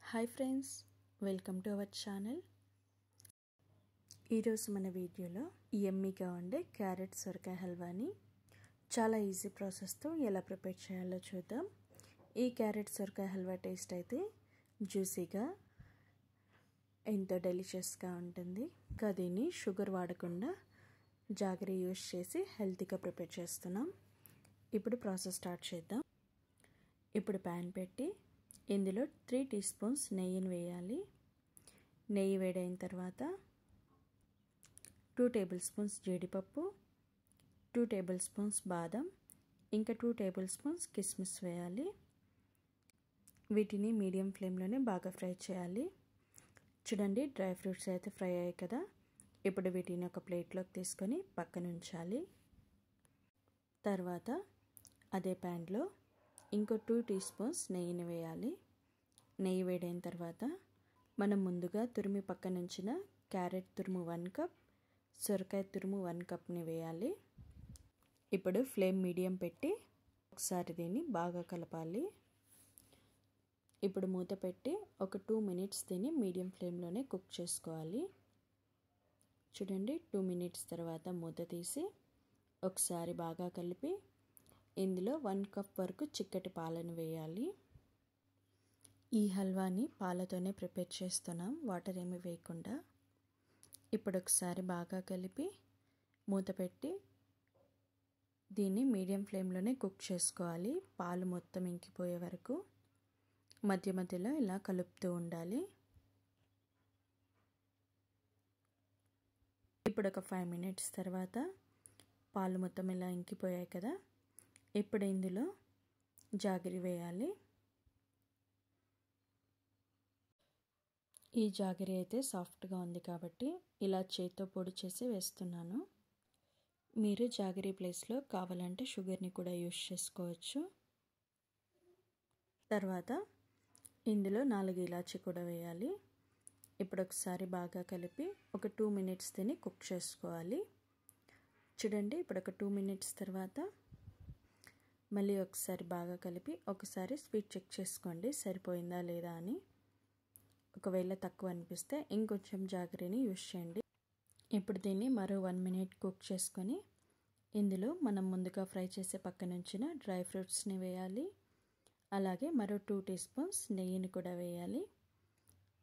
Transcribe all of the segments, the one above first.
Hi friends, welcome to our channel. ఈరోజు మన వీడియోలో యమ్మీగా ఉండే క్యారెట్ సొరకాయ హల్వాని చాలా ఈజీ ప్రాసెస్తో ఎలా ప్రిపేర్ చేయాలో చూద్దాం. ఈ క్యారెట్ సొరకాయ హల్వా టేస్ట్ అయితే జ్యూసీగా ఎంతో డెలిషియస్గా ఉంటుంది. ఇంకా దీన్ని షుగర్ వాడకుండా జాగరీ యూస్ చేసి హెల్తీగా ప్రిపేర్ చేస్తున్నాం. ఇప్పుడు ప్రాసెస్ స్టార్ట్ చేద్దాం. ఇప్పుడు ప్యాన్ పెట్టి ఇందులో 3 టీ స్పూన్స్ నెయ్యిని వేయాలి. నెయ్యి వేడైన తర్వాత 2 టేబుల్ స్పూన్స్ జీడిపప్పు, 2 టేబుల్ స్పూన్స్ బాదం, ఇంకా 2 టేబుల్ స్పూన్స్ కిస్మిస్ వేయాలి. వీటిని మీడియం ఫ్లేమ్లోనే బాగా ఫ్రై చేయాలి. చూడండి, డ్రై ఫ్రూట్స్ అయితే ఫ్రై అయ్యాయి కదా. ఇప్పుడు వీటిని ఒక ప్లేట్లోకి తీసుకొని పక్కన ఉంచాలి. తర్వాత అదే ప్యాన్లో ఇంకో 2 టీ స్పూన్స్ నెయ్యిని వేయాలి. నెయ్యి వేడైన తర్వాత మనం ముందుగా తురిమి పక్కన ఉంచిన క్యారెట్ తురుము 1 కప్, సొరకాయ తురుము 1 కప్ని వేయాలి. ఇప్పుడు ఫ్లేమ్ మీడియం పెట్టి ఒకసారి దీన్ని బాగా కలపాలి. ఇప్పుడు మూత పెట్టి ఒక 2 మినిట్స్ దీన్ని మీడియం ఫ్లేమ్లోనే కుక్ చేసుకోవాలి. చూడండి, 2 మినిట్స్ తర్వాత మూత తీసి ఒకసారి బాగా కలిపి ఇందులో 1 కప్ వరకు చిక్కటి పాలను వేయాలి. ఈ హల్వాని పాలతోనే ప్రిపేర్ చేస్తున్నాం, వాటర్ ఏమి వేయకుండా. ఇప్పుడు ఒకసారి బాగా కలిపి మూత పెట్టి దీన్ని మీడియం ఫ్లేమ్లోనే కుక్ చేసుకోవాలి. పాలు మొత్తం ఇంకిపోయే వరకు మధ్య మధ్యలో ఇలా కలుపుతూ ఉండాలి. ఇప్పుడు ఒక 5 మినిట్స్ తర్వాత పాలు మొత్తం ఇలా ఇంకిపోయాయి కదా. ఇప్పుడు ఇందులో జాగరి వేయాలి. ఈ జాగరి అయితే సాఫ్ట్గా ఉంది కాబట్టి ఇలా చేత్తో పొడి చేసి వేస్తున్నాను. మీరు జాగరి ప్లేస్లో కావాలంటే షుగర్ని కూడా యూస్ చేసుకోవచ్చు. తర్వాత ఇందులో 4 ఇలాచీ కూడా వేయాలి. ఇప్పుడు ఒకసారి బాగా కలిపి ఒక 2 మినిట్స్ దీన్ని కుక్ చేసుకోవాలి. చూడండి, ఇప్పుడు ఒక 2 మినిట్స్ తర్వాత మళ్ళీ ఒకసారి బాగా కలిపి ఒకసారి స్వీట్ చెక్ చేసుకోండి సరిపోయిందా లేదా అని. ఒకవేళ తక్కువ అనిపిస్తే ఇంకొంచెం జాగరిని యూస్ చేయండి. ఇప్పుడు దీన్ని మరో 1 మినిట్ కుక్ చేసుకొని ఇందులో మనం ముందుగా ఫ్రై చేసే పక్కన ఉంచిన డ్రై ఫ్రూట్స్ని వేయాలి. అలాగే మరో 2 టీ స్పూన్స్ నెయ్యిని కూడా వేయాలి.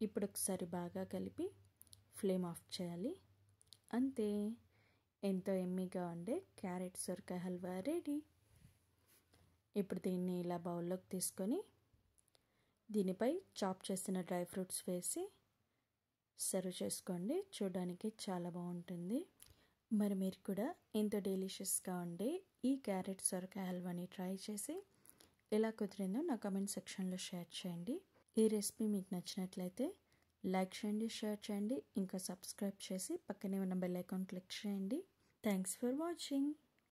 ఇప్పుడు ఒకసారి బాగా కలిపి ఫ్లేమ్ ఆఫ్ చేయాలి. అంతే, ఎంతో యమ్మీగా ఉండే క్యారెట్ సొరకాయ హల్వా రెడీ. ఇప్పుడు దీన్ని ఇలా బౌల్లోకి తీసుకొని దీనిపై చాప్ చేసిన డ్రై ఫ్రూట్స్ వేసి సర్వ్ చేసుకోండి. చూడడానికి చాలా బాగుంటుంది. మరి మీరు కూడా ఎంతో డెలిషియస్గా ఉండే ఈ క్యారెట్ సొరకాయ హల్వాని ట్రై చేసి ఎలా కుదిరిందో నా కామెంట్ సెక్షన్లో షేర్ చేయండి. ఈ రెసిపీ మీకు నచ్చినట్లయితే లైక్ చేయండి, షేర్ చేయండి, ఇంకా సబ్స్క్రైబ్ చేసి పక్కనే ఉన్న బెల్ ఐకాన్ క్లిక్ చేయండి. Thanks for watching.